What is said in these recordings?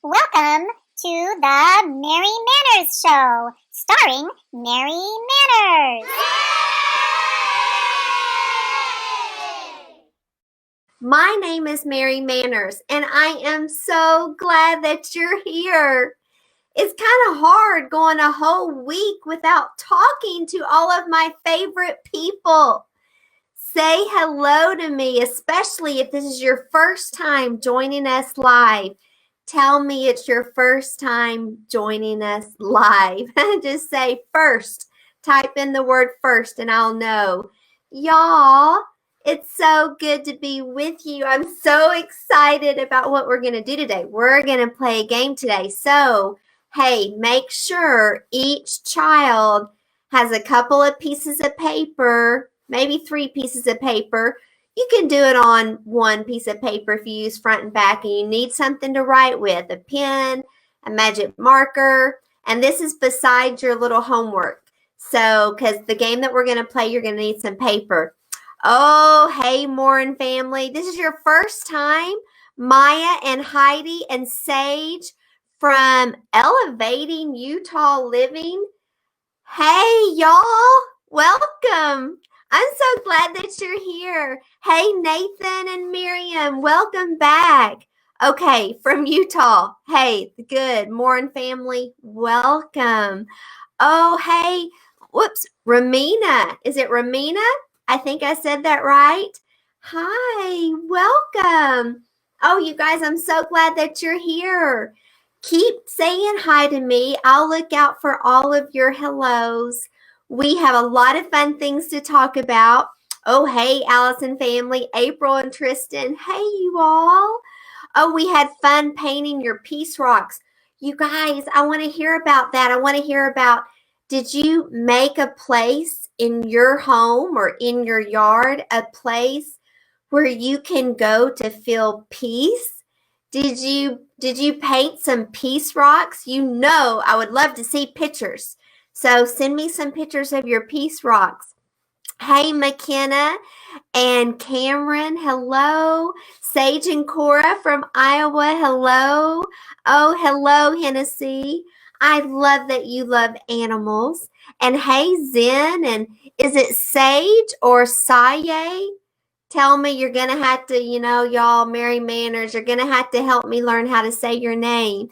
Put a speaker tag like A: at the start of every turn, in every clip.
A: Welcome to the Mary Manners Show, starring Mary Manners.
B: My name is Mary Manners, and I am so glad that you're here. It's kind of hard going a whole week without talking to all of my favorite people. Say hello to me, especially if this is your first time joining us live. Tell me it's your first time joining us live. Just say first. Type in the word first and I'll know. Y'all, it's so good to be with you. I'm so excited about what we're going to do today. We're going to play a game today. So, hey, make sure each child has a couple of pieces of paper, maybe 3 pieces of paper. You can do it on one piece of paper if you use front and back and you need something to write with, a pen, a magic marker, and this is besides your little homework. So, because the game that we're going to play, you're going to need some paper. Oh, hey, Morin family. This is your first time. Maya and Heidi and Sage from Elevating Utah Living. Hey, y'all. Welcome. I'm so glad that you're here. Hey, Nathan and Miriam, welcome back. Okay, from Utah. Hey, good. Morin family, welcome. Oh, hey, whoops, Ramina. Is it Ramina? I think I said that right. Hi, welcome. Oh, you guys, I'm so glad that you're here. Keep saying hi to me. I'll look out for all of your hellos. We have a lot of fun things to talk about. Oh, hey, Allison family, April and Tristan. Hey, you all. Oh, we had fun painting your peace rocks. You guys, I want to hear about that. I want to hear about, did you make a place in your home or in your yard, a place where you can go to feel peace? Did you paint some peace rocks? You know, I would love to see pictures. So send me some pictures of your peace rocks. Hey, McKenna and Cameron, hello. Sage and Cora from Iowa, hello. Oh, hello, Hennessy. I love that you love animals. And hey, Zen, and is it Sage or Saye? Tell me you're going to have to, y'all, Mary Manners, you're going to have to help me learn how to say your name.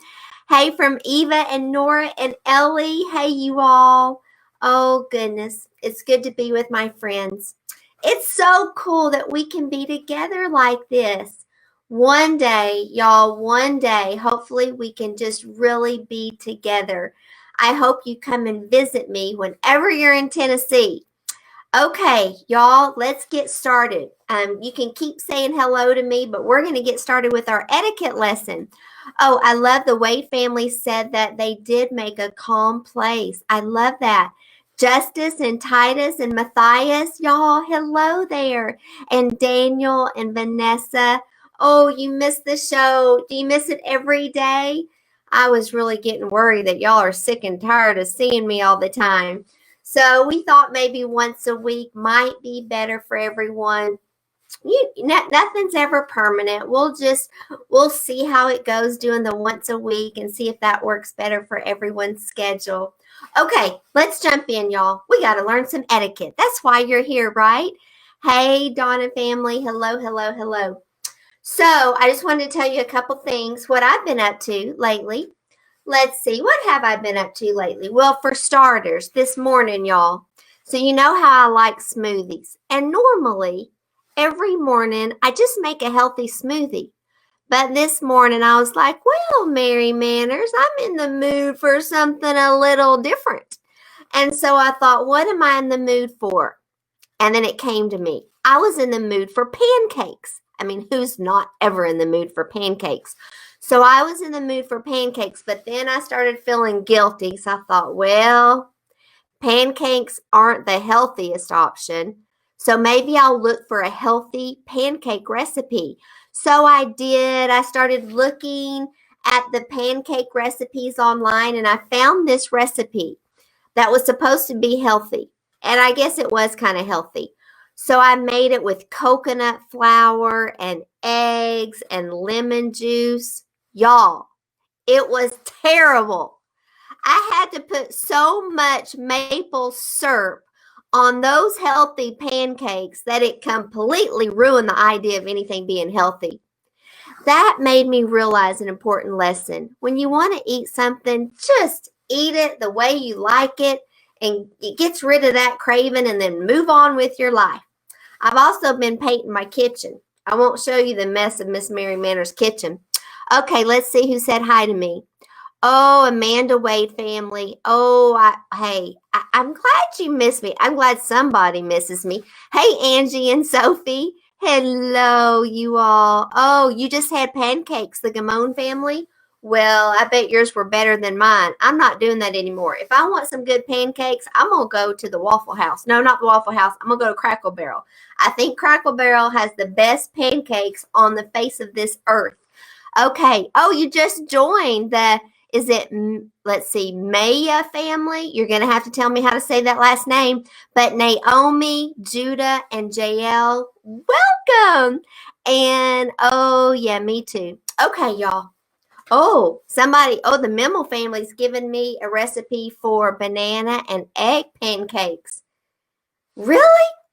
B: Hey, from Eva and Nora and Ellie. Hey, you all. Oh, goodness. It's good to be with my friends. It's so cool that we can be together like this. One day, y'all, one day, hopefully we can just really be together. I hope you come and visit me whenever you're in Tennessee. Okay, y'all, let's get started. You can keep saying hello to me, but we're going to get started with our etiquette lesson. Oh, I love the Wade family said that they did make a calm place. I love that. Justice and Titus and Matthias, y'all, hello there. And Daniel and Vanessa. Oh, you missed the show. Do you miss it every day? I was really getting worried that y'all are sick and tired of seeing me all the time. So we thought maybe once a week might be better for everyone. Nothing's ever permanent. We'll see how it goes doing the once a week and see if that works better for everyone's schedule. Okay, let's jump in, y'all. We got to learn some etiquette. That's why you're here, right? Hey, Donna family. Hello, hello, hello. So I just wanted to tell you a couple things, what I've been up to lately. Let's see, what have I been up to lately? Well, for starters, this morning, y'all. So you know how I like smoothies. And normally, every morning, I just make a healthy smoothie. But this morning, I was like, well, Mary Manners, I'm in the mood for something a little different. And so I thought, what am I in the mood for? And then it came to me. I was in the mood for pancakes. I mean, who's not ever in the mood for pancakes? So I was in the mood for pancakes, but then I started feeling guilty. So I thought, well, pancakes aren't the healthiest option. So maybe I'll look for a healthy pancake recipe. So I did. I started looking at the pancake recipes online and I found this recipe that was supposed to be healthy. And I guess it was kind of healthy. So I made it with coconut flour and eggs and lemon juice. Y'all, It was terrible. I had to put so much maple syrup on those healthy pancakes that it completely ruined the idea of anything being healthy. That made me realize an important lesson. When you want to eat something, just eat it the way you like it, and it gets rid of that craving, and then move on with your life. I've also been painting my kitchen. I won't show you the mess of Miss Mary Manners' kitchen. Okay, let's see who said hi to me. Oh, Amanda Wade family. Oh, I'm glad you missed me. I'm glad somebody misses me. Hey, Angie and Sophie. Hello, you all. Oh, you just had pancakes, the Gamone family? Well, I bet yours were better than mine. I'm not doing that anymore. If I want some good pancakes, I'm going to go to the Waffle House. No, not the Waffle House. I'm going to go to Crackle Barrel. I think Crackle Barrel has the best pancakes on the face of this earth. Okay. Oh, you just joined the... Is it, let's see, Maya family? You're going to have to tell me how to say that last name. But Naomi, Judah, and JL, welcome. And, oh, yeah, me too. Okay, y'all. Oh, the Mimmel family's giving me a recipe for banana and egg pancakes. Really?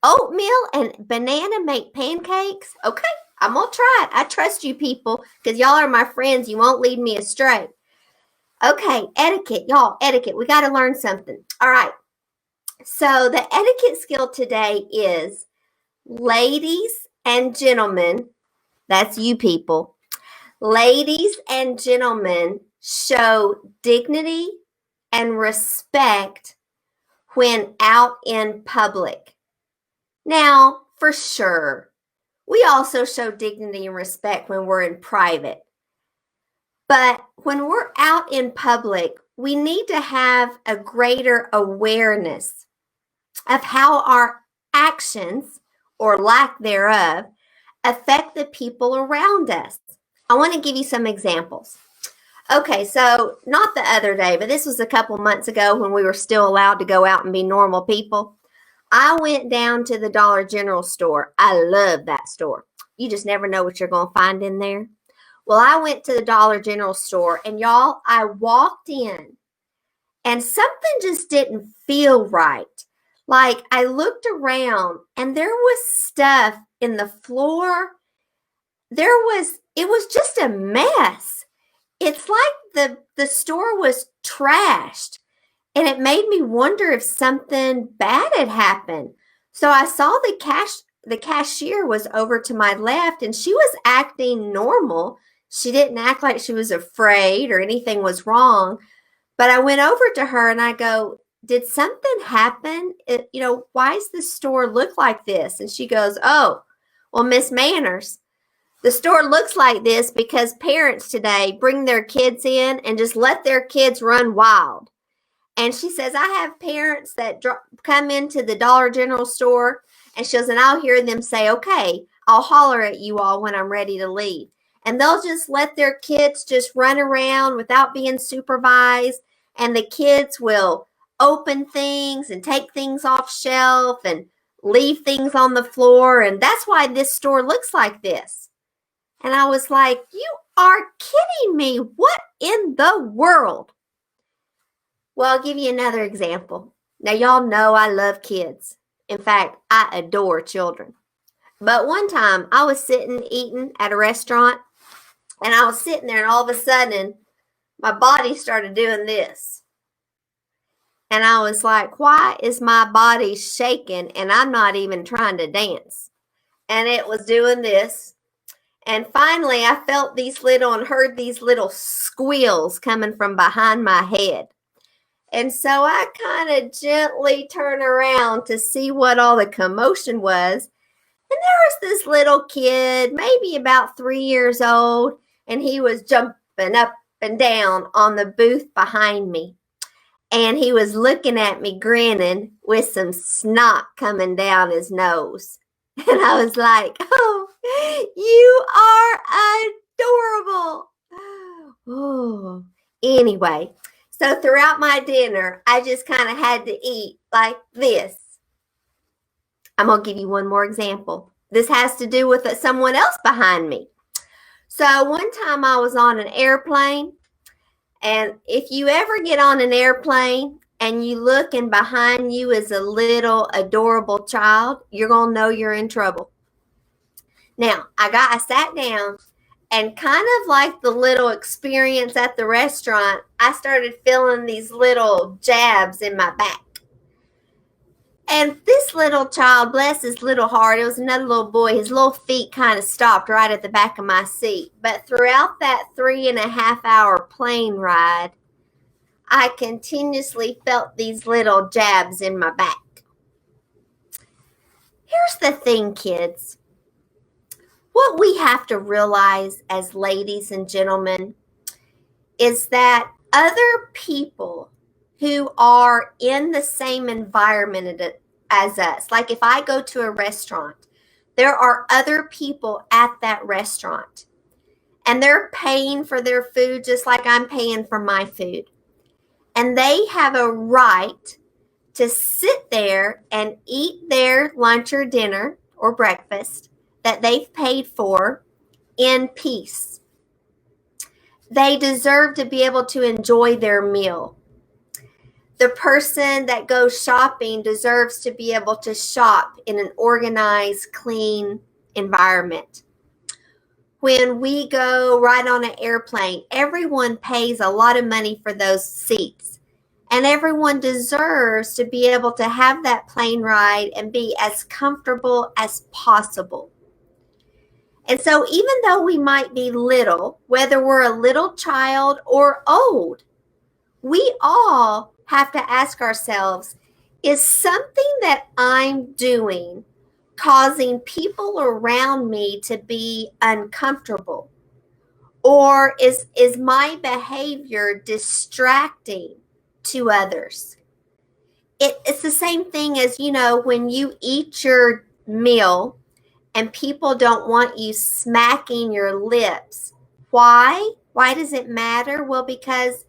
B: Oatmeal and banana make pancakes? Okay, I'm going to try it. I trust you people because y'all are my friends. You won't lead me astray. Okay, etiquette, y'all, etiquette. We got to learn something. All right. So the etiquette skill today is ladies and gentlemen, that's you people. Ladies and gentlemen show dignity and respect when out in public. Now, for sure, we also show dignity and respect when we're in private. But when we're out in public, we need to have a greater awareness of how our actions, or lack thereof, affect the people around us. I want to give you some examples. Okay, so not the other day, but this was a couple months ago when we were still allowed to go out and be normal people. I went down to the Dollar General store. I love that store. You just never know what you're going to find in there. Well, I went to the Dollar General store, and y'all, I walked in, and something just didn't feel right. Like, I looked around, and there was stuff in the floor. It was just a mess. It's like the store was trashed, and it made me wonder if something bad had happened. So I saw the cashier was over to my left, and she was acting normal. She didn't act like she was afraid or anything was wrong. But I went over to her and I go, did something happen? Why does the store look like this? And she goes, oh, well, Miss Manners, the store looks like this because parents today bring their kids in and just let their kids run wild. And she says, I have parents that come into the Dollar General store, and she goes, and I'll hear them say, okay, I'll holler at you all when I'm ready to leave. And they'll just let their kids just run around without being supervised. And the kids will open things and take things off shelf and leave things on the floor. And that's why this store looks like this. And I was like, you are kidding me. What in the world? Well, I'll give you another example. Now, y'all know I love kids. In fact, I adore children. But one time I was eating at a restaurant. And I was sitting there, and all of a sudden, my body started doing this. And I was like, why is my body shaking and I'm not even trying to dance? And it was doing this. And finally, I felt and heard these little squeals coming from behind my head. And so I kind of gently turned around to see what all the commotion was. And there was this little kid, maybe about 3 years old. And he was jumping up and down on the booth behind me. And he was looking at me grinning with some snot coming down his nose. And I was like, oh, you are adorable. Oh, anyway, so throughout my dinner, I just kind of had to eat like this. I'm going to give you one more example. This has to do with someone else behind me. So one time I was on an airplane, And if you ever get on an airplane and you look and behind you is a little adorable child, you're going to know you're in trouble. Now, I sat down, and kind of like the little experience at the restaurant, I started feeling these little jabs in my back. And this little child, bless his little heart, it was another little boy, his little feet kind of stopped right at the back of my seat. But throughout that 3.5-hour plane ride, I continuously felt these little jabs in my back. Here's the thing, kids. What we have to realize as ladies and gentlemen is that other people who are in the same environment as us, like if I go to a restaurant, there are other people at that restaurant, and they're paying for their food just like I'm paying for my food. And they have a right to sit there and eat their lunch or dinner or breakfast that they've paid for in peace. They deserve to be able to enjoy their meal. The person that goes shopping deserves to be able to shop in an organized, clean environment. When we go ride on an airplane, everyone pays a lot of money for those seats. And everyone deserves to be able to have that plane ride and be as comfortable as possible. And so even though we might be little, whether we're a little child or old, we all have to ask ourselves, is something that I'm doing causing people around me to be uncomfortable? Or is my behavior distracting to others? It's the same thing as, when you eat your meal and people don't want you smacking your lips. Why? Why does it matter? Well, because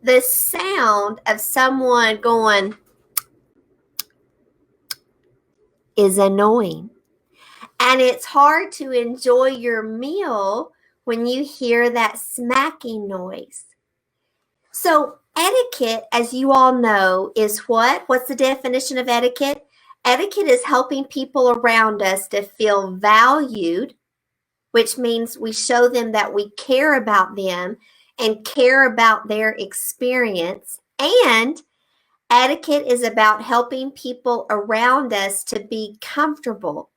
B: the sound of someone going is annoying. And it's hard to enjoy your meal when you hear that smacking noise. So etiquette, as you all know, is what? What's the definition of etiquette? Etiquette is helping people around us to feel valued, which means we show them that we care about them and care about their experience. And etiquette is about helping people around us to be comfortable.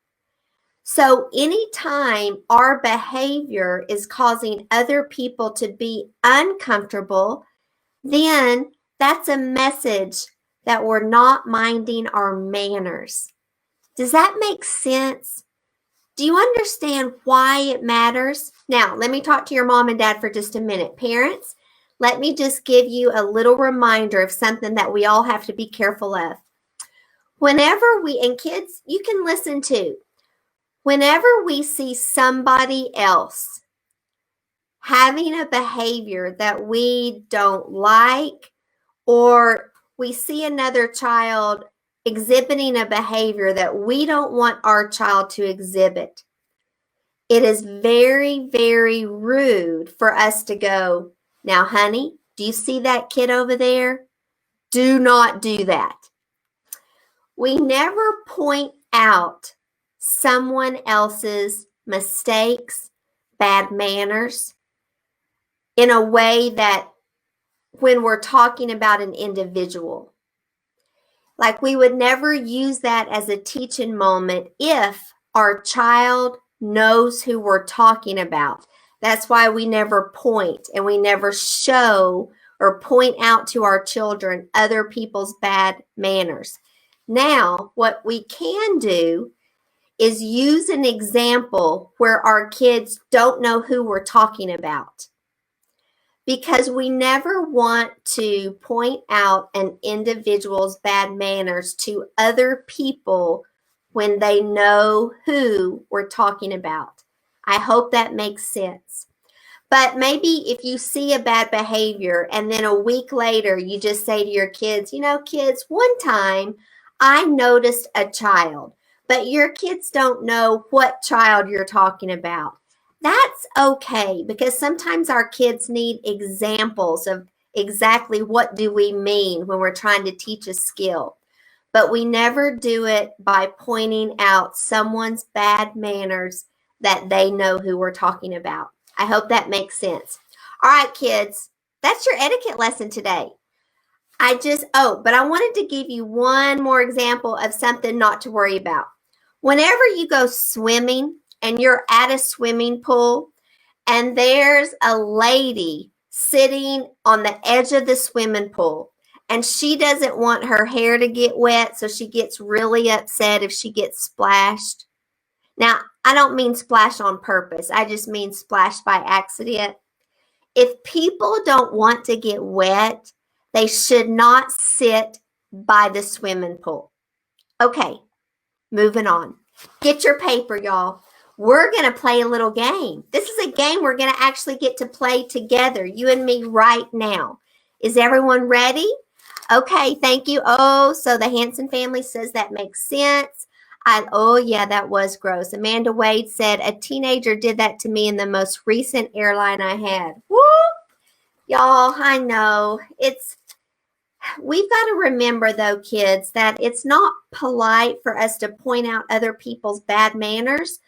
B: So anytime our behavior is causing other people to be uncomfortable, then that's a message that we're not minding our manners. Does that make sense? Do you understand why it matters? Now, let me talk to your mom and dad for just a minute. Parents, let me just give you a little reminder of something that we all have to be careful of. And kids, you can listen too. Whenever we see somebody else having a behavior that we don't like, or we see another child exhibiting a behavior that we don't want our child to exhibit, it is very, very rude for us to go, now, honey, do you see that kid over there? Do not do that. We never point out someone else's mistakes, bad manners, in a way that when we're talking about an individual. Like, we would never use that as a teaching moment if our child knows who we're talking about. That's why we never point and we never show or point out to our children other people's bad manners. Now, what we can do is use an example where our kids don't know who we're talking about. Because we never want to point out an individual's bad manners to other people when they know who we're talking about. I hope that makes sense. But maybe if you see a bad behavior and then a week later you just say to your kids, kids, one time I noticed a child, but your kids don't know what child you're talking about. That's okay, because sometimes our kids need examples of exactly what do we mean when we're trying to teach a skill. But we never do it by pointing out someone's bad manners that they know who we're talking about. I hope that makes sense. All right, kids, that's your etiquette lesson today. But I wanted to give you one more example of something not to worry about. Whenever you go swimming and you're at a swimming pool and there's a lady sitting on the edge of the swimming pool and she doesn't want her hair to get wet, so she gets really upset if she gets splashed. Now, I don't mean splash on purpose. I just mean splash by accident. If people don't want to get wet, they should not sit by the swimming pool. Okay, moving on. Get your paper, y'all. We're going to play a little game. This is a game we're going to actually get to play together, you and me right now. Is everyone ready? Okay, thank you. Oh, so the Hanson family says that makes sense. Oh, yeah, that was gross. Amanda Wade said, a teenager did that to me in the most recent airline I had. Woo! Y'all, I know. We've got to remember, though, kids, that it's not polite for us to point out other people's bad manners.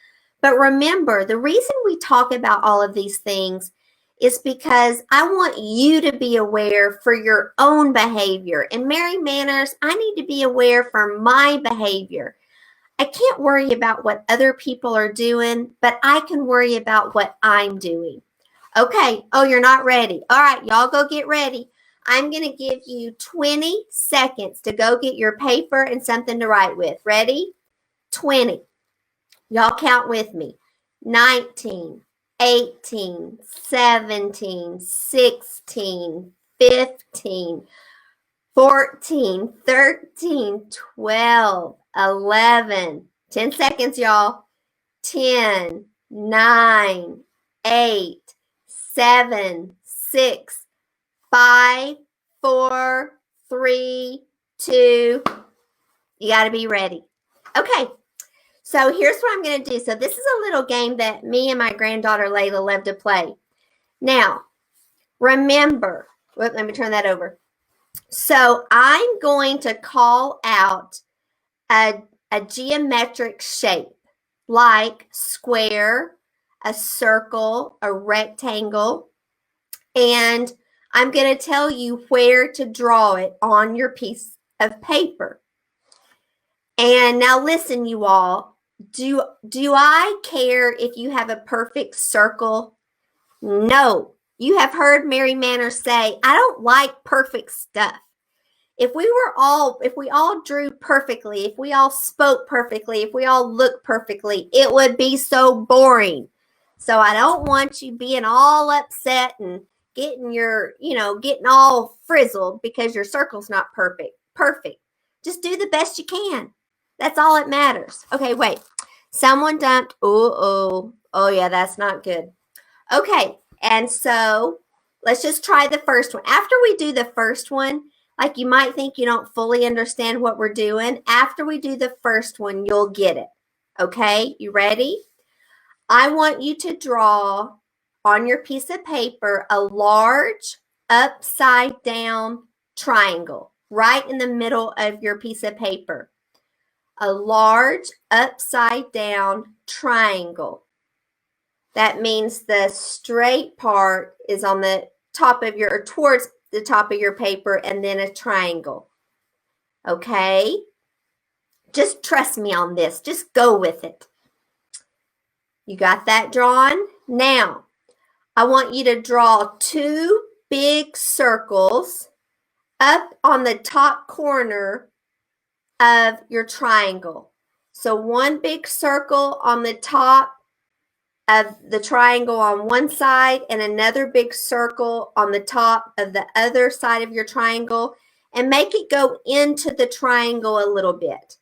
B: But remember, the reason we talk about all of these things is because I want you to be aware for your own behavior. And Mary Manners, I need to be aware for my behavior. I can't worry about what other people are doing, but I can worry about what I'm doing. Okay. Oh, you're not ready. All right, y'all go get ready. I'm going to give you 20 seconds to go get your paper and something to write with. Ready? 20. Y'all count with me. 19, 18, 17, 16, 15, 14, 13, 12, 11. 10 seconds, y'all. 10, 9, 8, 7, 6, 5, 4, 3, 2. You got to be ready. Okay. So here's what I'm going to do. So this is a little game that me and my granddaughter Layla love to play. Now, remember, let me turn that over. So I'm going to call out a geometric shape like square, a circle, a rectangle, and I'm going to tell you where to draw it on your piece of paper. And now listen, you all. Do I care if you have a perfect circle? No. You have heard Mary Manners say, I don't like perfect stuff. If we all drew perfectly, if we all spoke perfectly, if we all looked perfectly, it would be so boring. So I don't want you being all upset and getting all frizzled because your circle's not perfect. Just do the best you can. That's all that matters. Okay, wait. Someone dumped. Oh, yeah, that's not good. Okay, and so let's just try the first one. After we do the first one, like you might think you don't fully understand what we're doing. After we do the first one, you'll get it. Okay, you ready? I want you to draw on your piece of paper a large upside down triangle right in the middle of your piece of paper. A large upside down triangle. That means the straight part is on the top of towards the top of your paper, and then a triangle. Okay? Just trust me on this. Just go with it. You got that drawn? Now, I want you to draw 2 big circles up on the top corner of your triangle. So one big circle on the top of the triangle on one side and another big circle on the top of the other side of your triangle, and make it go into the triangle a little bit.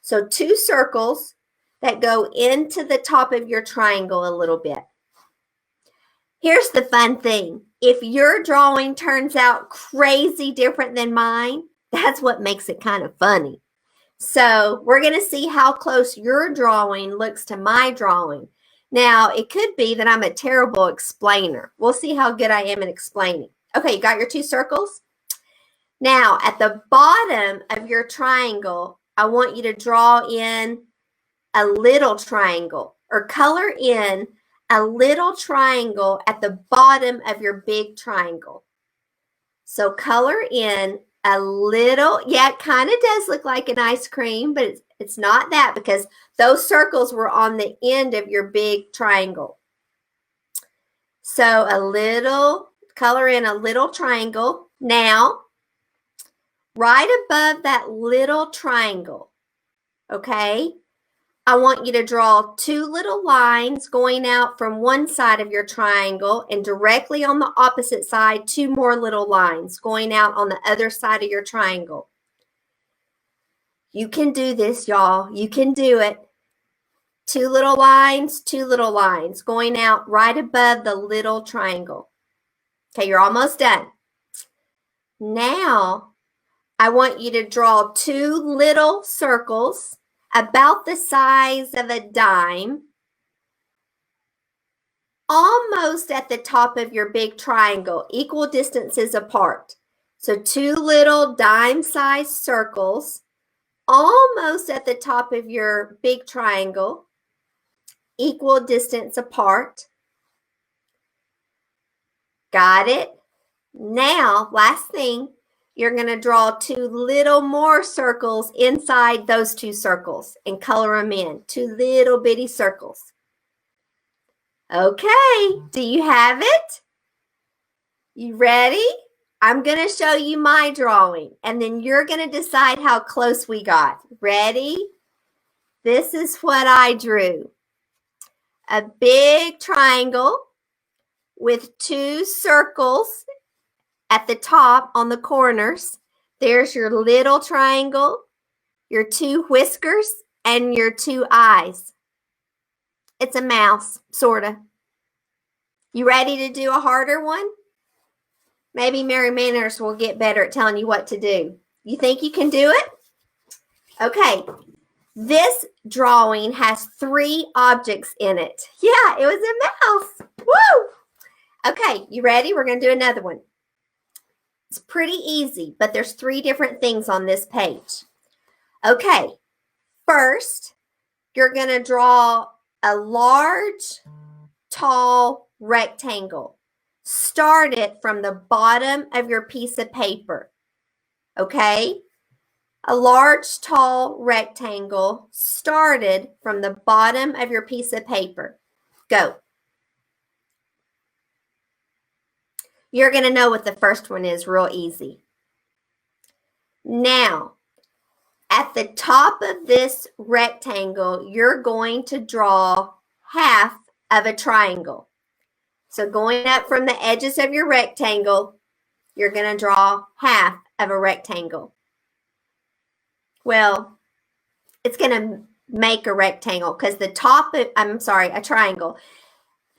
B: So 2 circles that go into the top of your triangle a little bit. Here's the fun thing. If your drawing turns out crazy different than mine, that's what makes it kind of funny. So we're going to see how close your drawing looks to my drawing. Now, it could be that I'm a terrible explainer. We'll see how good I am at explaining. Okay, you got your 2 circles? Now, at the bottom of your triangle, I want you to draw in a little triangle or color in a little triangle at the bottom of your big triangle. So color in a little, yeah, it kind of does look like an ice cream, but it's not that because those circles were on the end of your big triangle. So color in a little triangle. Now, right above that little triangle, okay, I want you to draw 2 little lines going out from one side of your triangle and directly on the opposite side, 2 more little lines going out on the other side of your triangle. You can do this, y'all. You can do it. 2 little lines going out right above the little triangle. Okay, you're almost done. Now, I want you to draw 2 little circles about the size of a dime, almost at the top of your big triangle, equal distances apart. So 2 little dime-sized circles, almost at the top of your big triangle, equal distance apart. Got it? Now, last thing, you're going to draw 2 little more circles inside those 2 circles and color them in. 2 little bitty circles. Okay, do you have it? You ready? I'm going to show you my drawing, and then you're going to decide how close we got. Ready? This is what I drew. A big triangle with 2 circles at the top on the corners. There's your little triangle, your 2 whiskers, and your 2 eyes. It's a mouse, sort of. You ready to do a harder one? Maybe Mary Manners will get better at telling you what to do. You think you can do it? Okay. This drawing has 3 objects in it. Yeah, it was a mouse. Woo! Okay, you ready? We're going to do another one. It's pretty easy, but there's 3 different things on this page. Okay, first, you're going to draw a large, tall rectangle. Start it from the bottom of your piece of paper. Okay? A large, tall rectangle started from the bottom of your piece of paper. Go. You're going to know what the first one is real easy. Now, at the top of this rectangle, you're going to draw half of a triangle. So going up from the edges of your rectangle, you're going to draw half of a rectangle. Well, it's going to make a rectangle because a triangle.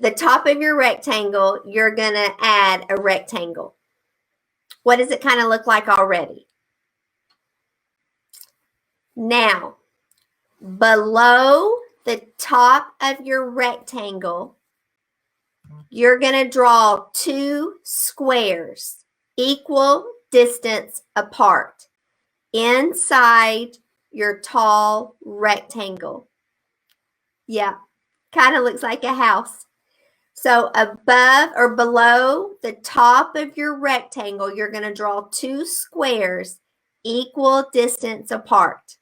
B: The top of your rectangle, you're going to add a rectangle. What does it kind of look like already? Now, below the top of your rectangle, you're going to draw 2 squares equal distance apart inside your tall rectangle. Yeah, kind of looks like a house. So above or below the top of your rectangle, you're going to draw 2 squares equal distance apart.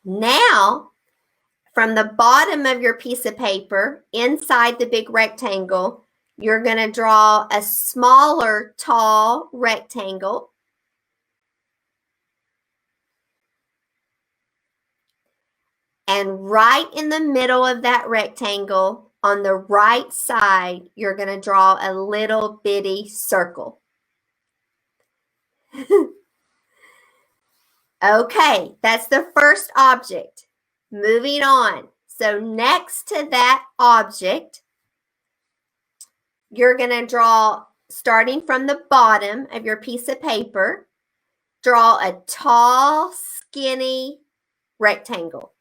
B: Now, from the bottom of your piece of paper, inside the big rectangle, you're going to draw a smaller, tall rectangle. And right in the middle of that rectangle, on the right side, you're going to draw a little bitty circle. Okay, that's the first object. Moving on. So next to that object, you're going to draw, starting from the bottom of your piece of paper, draw a tall, skinny rectangle.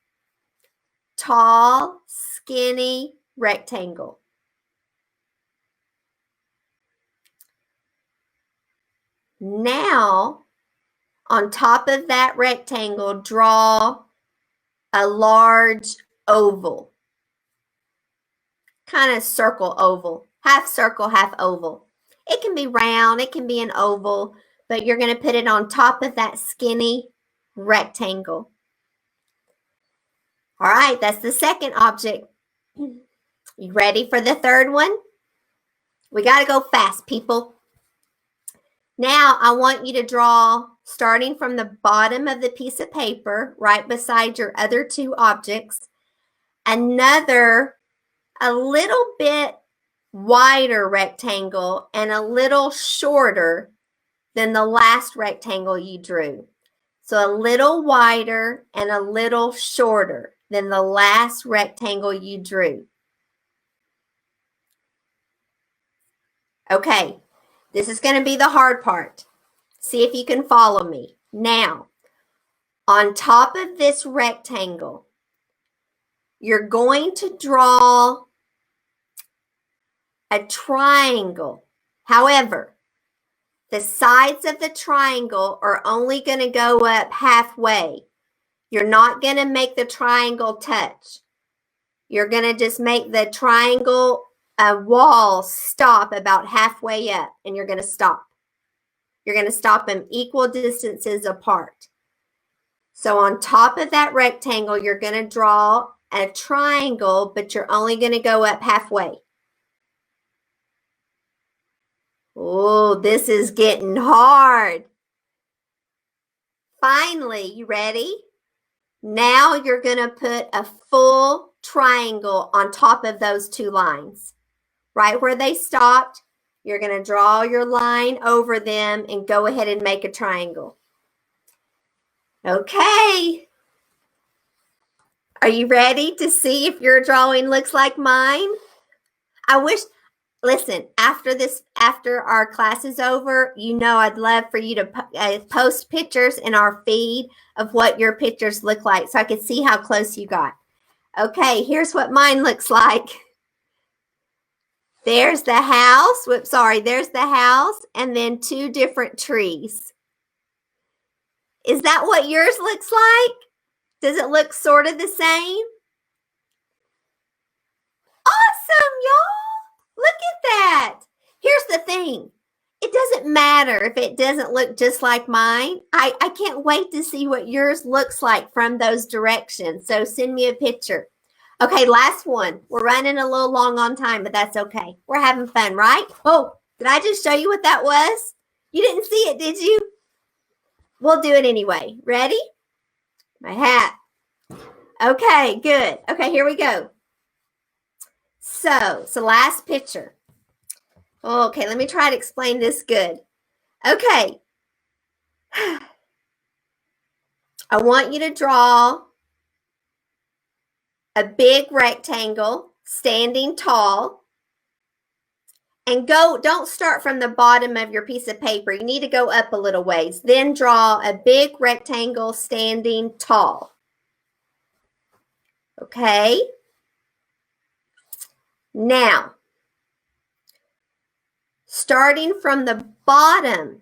B: Tall, skinny rectangle. Now, on top of that rectangle, draw a large oval. Kind of circle oval. Half circle, half oval. It can be round, it can be an oval, but you're going to put it on top of that skinny rectangle. All right, that's the second object. You ready for the third one? We got to go fast, people. Now, I want you to draw, starting from the bottom of the piece of paper, right beside your other two objects, another, a little bit wider rectangle and a little shorter than the last rectangle you drew. So a little wider and a little shorter than the last rectangle you drew. Okay, this is going to be the hard part. See if you can follow me. Now, on top of this rectangle, you're going to draw a triangle. However, the sides of the triangle are only going to go up halfway. You're not going to make the triangle touch. You're going to just make the triangle wall stop about halfway up, and you're going to stop. You're going to stop them equal distances apart. So on top of that rectangle, you're going to draw a triangle, but you're only going to go up halfway. Oh, this is getting hard. Finally, you ready? Now you're going to put a full triangle on top of those two lines. Right where they stopped, you're going to draw your line over them and go ahead and make a triangle. Okay. Are you ready to see if your drawing looks like mine? Listen, after our class is over, you know I'd love for you to post pictures in our feed of what your pictures look like so I could see how close you got. Okay, here's what mine looks like. There's the house. Whoops, sorry. There's the house and then two different trees. Is that what yours looks like? Does it look sort of the same? Awesome, y'all. Look at that. Here's the thing. It doesn't matter if it doesn't look just like mine. I can't wait to see what yours looks like from those directions. So send me a picture. Okay, last one. We're running a little long on time, but that's okay. We're having fun, right? Oh, did I just show you what that was? You didn't see it, did you? We'll do it anyway. Ready? My hat. Okay, good. Okay, here we go. So last picture. Okay, let me try to explain this good. Okay. I want you to draw a big rectangle standing tall, and don't start from the bottom of your piece of paper. You need to go up a little ways. Then draw a big rectangle standing tall. Okay. Now, starting from the bottom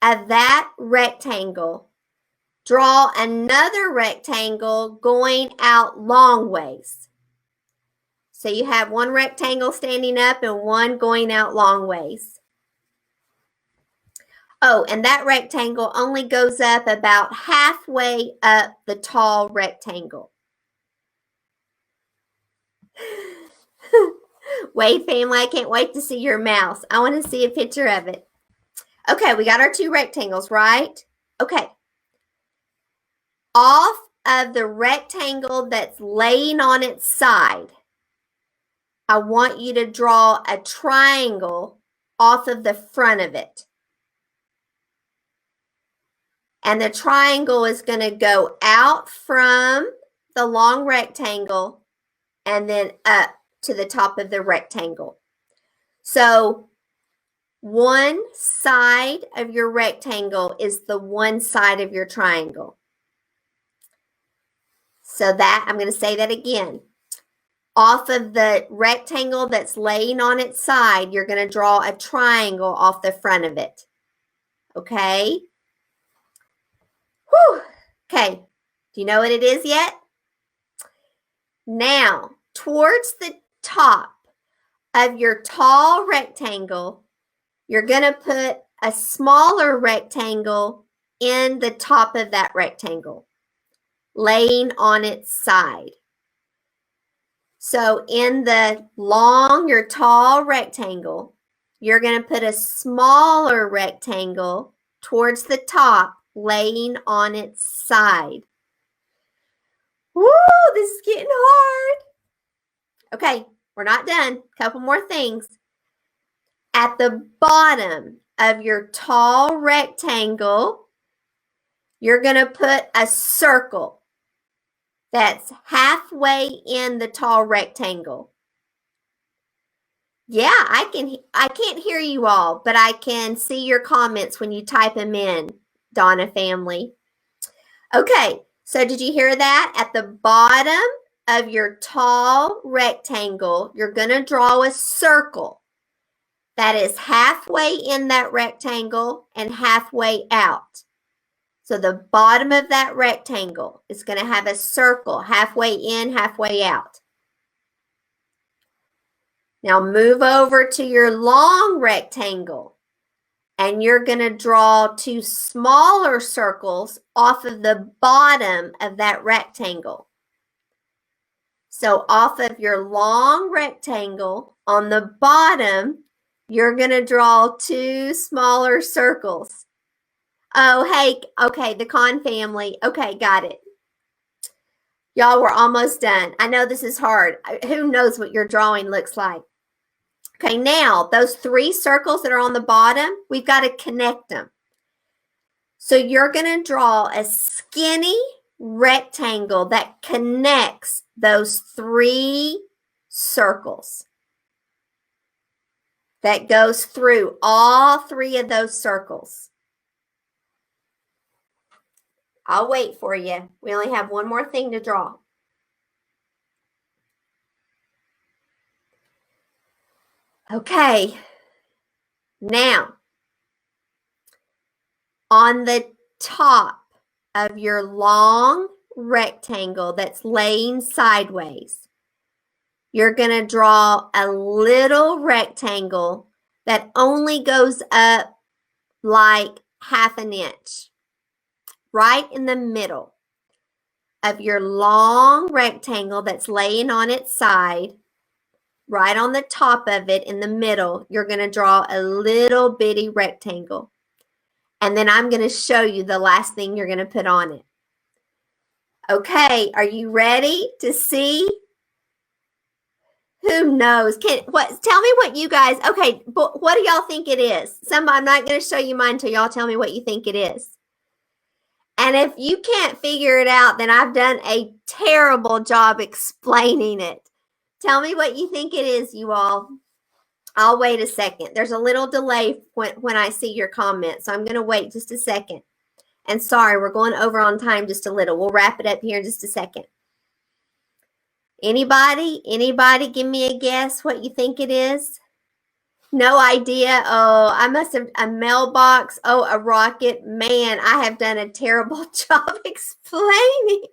B: of that rectangle, draw another rectangle going out long ways. So you have one rectangle standing up and one going out long ways. Oh, and that rectangle only goes up about halfway up the tall rectangle. Wait, family, I can't wait to see your mouse. I want to see a picture of it. Okay, we got our two rectangles, right? Okay. Off of the rectangle that's laying on its side, I want you to draw a triangle off of the front of it. And the triangle is going to go out from the long rectangle and then up to the top of the rectangle. So one side of your rectangle is the one side of your triangle. So that, I'm going to say that again. Off of the rectangle that's laying on its side, you're going to draw a triangle off the front of it. Okay. Whew. Okay. Do you know what it is yet? Now, towards the top of your tall rectangle, you're going to put a smaller rectangle in the top of that rectangle, laying on its side. So in the long, your tall rectangle, you're going to put a smaller rectangle towards the top, laying on its side. Woo, this is getting hard. Okay, we're not done. Couple more things. At the bottom of your tall rectangle, you're going to put a circle that's halfway in the tall rectangle. Yeah, I can't hear you all, but I can see your comments when you type them in, Donna family. Okay, so did you hear that? At the bottom of your tall rectangle, you're going to draw a circle that is halfway in that rectangle and halfway out. So the bottom of that rectangle is going to have a circle halfway in, halfway out. Now move over to your long rectangle and you're going to draw two smaller circles off of the bottom of that rectangle. So off of your long rectangle on the bottom, you're going to draw two smaller circles. Oh, hey, okay, the Kahn family. Okay, got it. Y'all, we're almost done. I know this is hard. Who knows what your drawing looks like? Okay, now those three circles that are on the bottom, we've got to connect them. So you're going to draw a skinny rectangle that connects those three circles. That goes through all three of those circles. I'll wait for you. We only have one more thing to draw. Okay, now on the top of your long rectangle that's laying sideways, you're going to draw a little rectangle that only goes up like half an inch, right in the middle of your long rectangle that's laying on its side. Right on the top of it in the middle, you're going to draw a little bitty rectangle. And then I'm going to show you the last thing you're going to put on it. Okay, are you ready to see? Who knows? Tell me what you guys, okay, but what do y'all think it is? I'm not going to show you mine until y'all tell me what you think it is. And if you can't figure it out, then I've done a terrible job explaining it. Tell me what you think it is, you all. I'll wait a second. There's a little delay when I see your comments, so I'm going to wait just a second. And sorry, we're going over on time just a little. We'll wrap it up here in just a second. Anybody? Anybody give me a guess what you think it is? No idea. Oh, I must have a mailbox. Oh, a rocket. Man, I have done a terrible job explaining.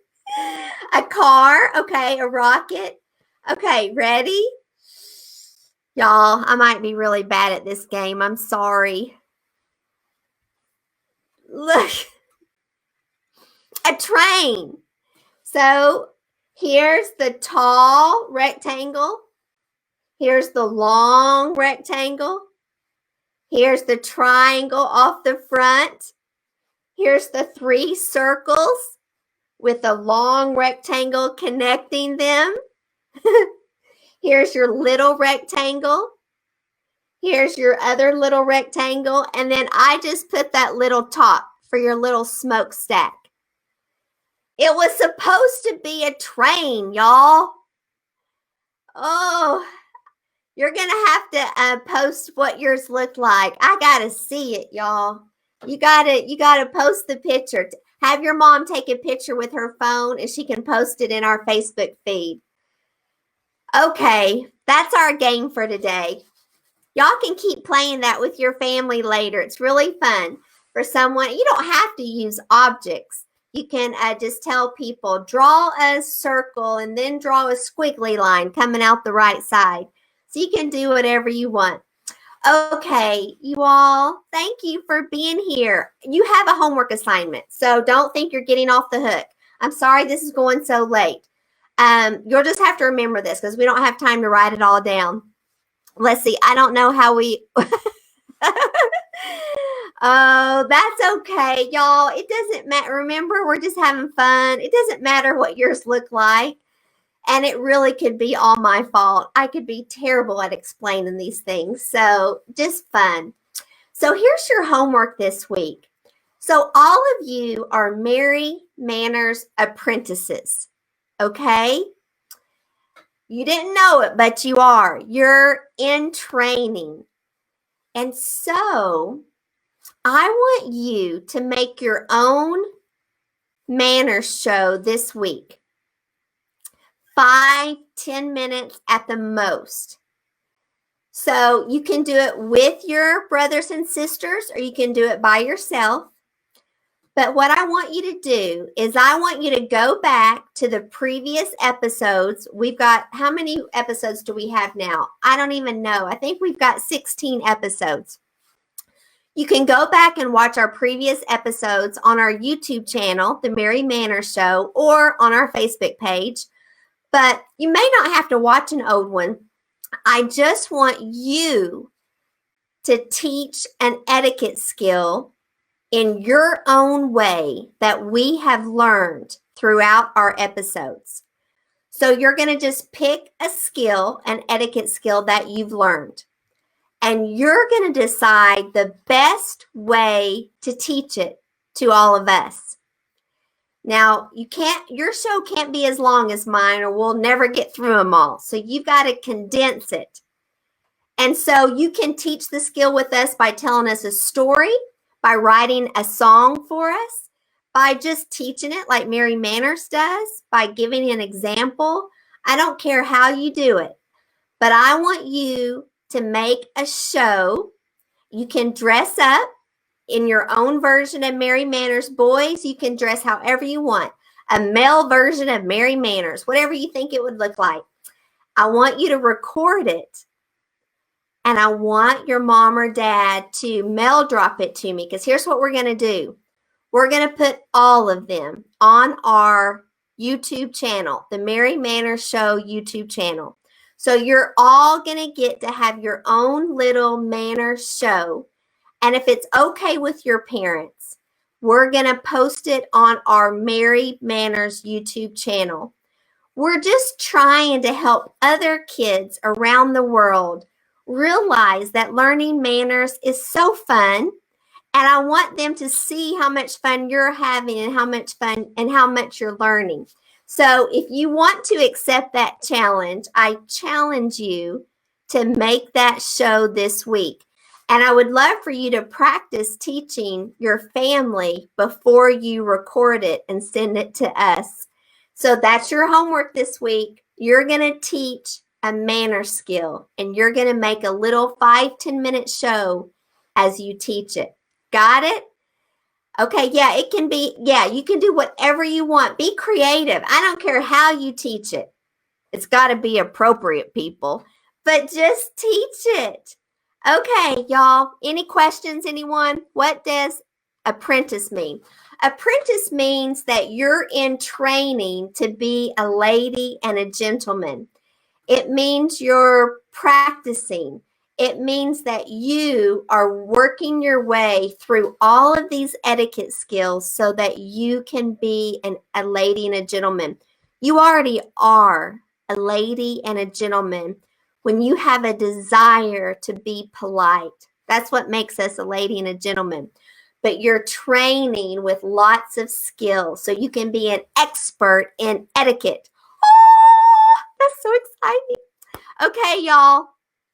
B: A car. Okay, a rocket. Okay, ready? Y'all, I might be really bad at this game. I'm sorry. Look. A train. So here's the tall rectangle. Here's the long rectangle. Here's the triangle off the front. Here's the three circles with a long rectangle connecting them. Here's your little rectangle. Here's your other little rectangle. And then I just put that little top for your little smokestack. It was supposed to be a train, y'all. Oh, you're going to have to post what yours looked like. I got to see it, y'all. You got to post the picture. Have your mom take a picture with her phone and she can post it in our Facebook feed. Okay, that's our game for today. Y'all can keep playing that with your family later. It's really fun. for someone. You don't have to use objects. You can just tell people, draw a circle and then draw a squiggly line coming out the right side. So you can do whatever you want. Okay, you all, thank you for being here. You have a homework assignment, so don't think you're getting off the hook. I'm sorry this is going so late. You'll just have to remember this because we don't have time to write it all down. Let's see. I don't know how we... Oh, that's okay, y'all. It doesn't matter. Remember, we're just having fun. It doesn't matter what yours look like. And it really could be all my fault. I could be terrible at explaining these things. So just fun. So here's your homework this week. So all of you are Mary Manners apprentices. Okay? You didn't know it, but you are. You're in training. And so I want you to make your own manners show this week. 5-10 minutes at the most. So you can do it with your brothers and sisters, or you can do it by yourself. But what I want you to do is I want you to go back to the previous episodes. We've got, how many episodes do we have now? I don't even know. I think we've got 16 episodes. You can go back and watch our previous episodes on our YouTube channel, The Mary Manners Show, or on our Facebook page. But you may not have to watch an old one. I just want you to teach an etiquette skill in your own way that we have learned throughout our episodes. So you're going to just pick a skill, an etiquette skill that you've learned. And you're going to decide the best way to teach it to all of us. Now, your show can't be as long as mine, or we'll never get through them all. So you've got to condense it. And so you can teach the skill with us by telling us a story, by writing a song for us, by just teaching it like Mary Manners does, by giving an example. I don't care how you do it, but I want you to make a show. You can dress up in your own version of Mary Manners. Boys, you can dress however you want. A male version of Mary Manners, whatever you think it would look like. I want you to record it. And I want your mom or dad to mail drop it to me, because here's what we're going to do. We're going to put all of them on our YouTube channel, the Mary Manners Show YouTube channel. So you're all going to get to have your own little manners show. And if it's okay with your parents, we're going to post it on our Mary Manners YouTube channel. We're just trying to help other kids around the world realize that learning manners is so fun. And I want them to see how much fun you're having and how much you're learning. So if you want to accept that challenge, I challenge you to make that show this week. And I would love for you to practice teaching your family before you record it and send it to us. So that's your homework this week. You're going to teach a manner skill, and you're going to make a little 5-10 minute show as you teach it. Got it? Okay, yeah, it can be, yeah, you can do whatever you want. Be creative. I don't care how you teach it. It's got to be appropriate, people, but just teach it. Okay, y'all, any questions, anyone? What does apprentice mean? Apprentice means that you're in training to be a lady and a gentleman. It means you're practicing. It means that you are working your way through all of these etiquette skills so that you can be a lady and a gentleman. You already are a lady and a gentleman when you have a desire to be polite. That's what makes us a lady and a gentleman. But you're training with lots of skills so you can be an expert in etiquette. Oh, that's so exciting. Okay, y'all.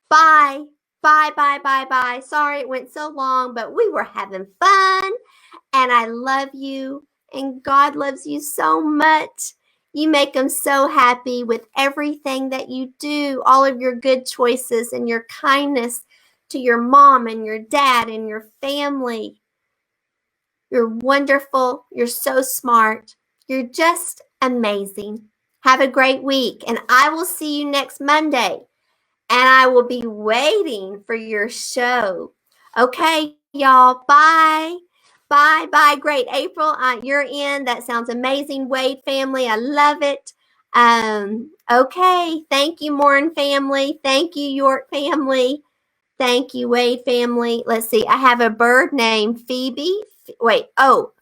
B: Bye. Bye, bye, bye, bye. Sorry it went so long, but we were having fun. And I love you. And God loves you so much. You make him so happy with everything that you do, all of your good choices and your kindness to your mom and your dad and your family. You're wonderful. You're so smart. You're just amazing. Have a great week, and I will see you next Monday. And I will be waiting for your show. Okay, y'all. Bye. Bye. Bye. Great. April, you're in. That sounds amazing. Wade family, I love it. Okay. Thank you, Morin family. Thank you, York family. Thank you, Wade family. Let's see. I have a bird named Phoebe.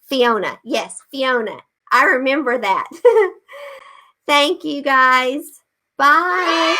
B: Fiona. Yes, Fiona. I remember that. Thank you, guys. Bye.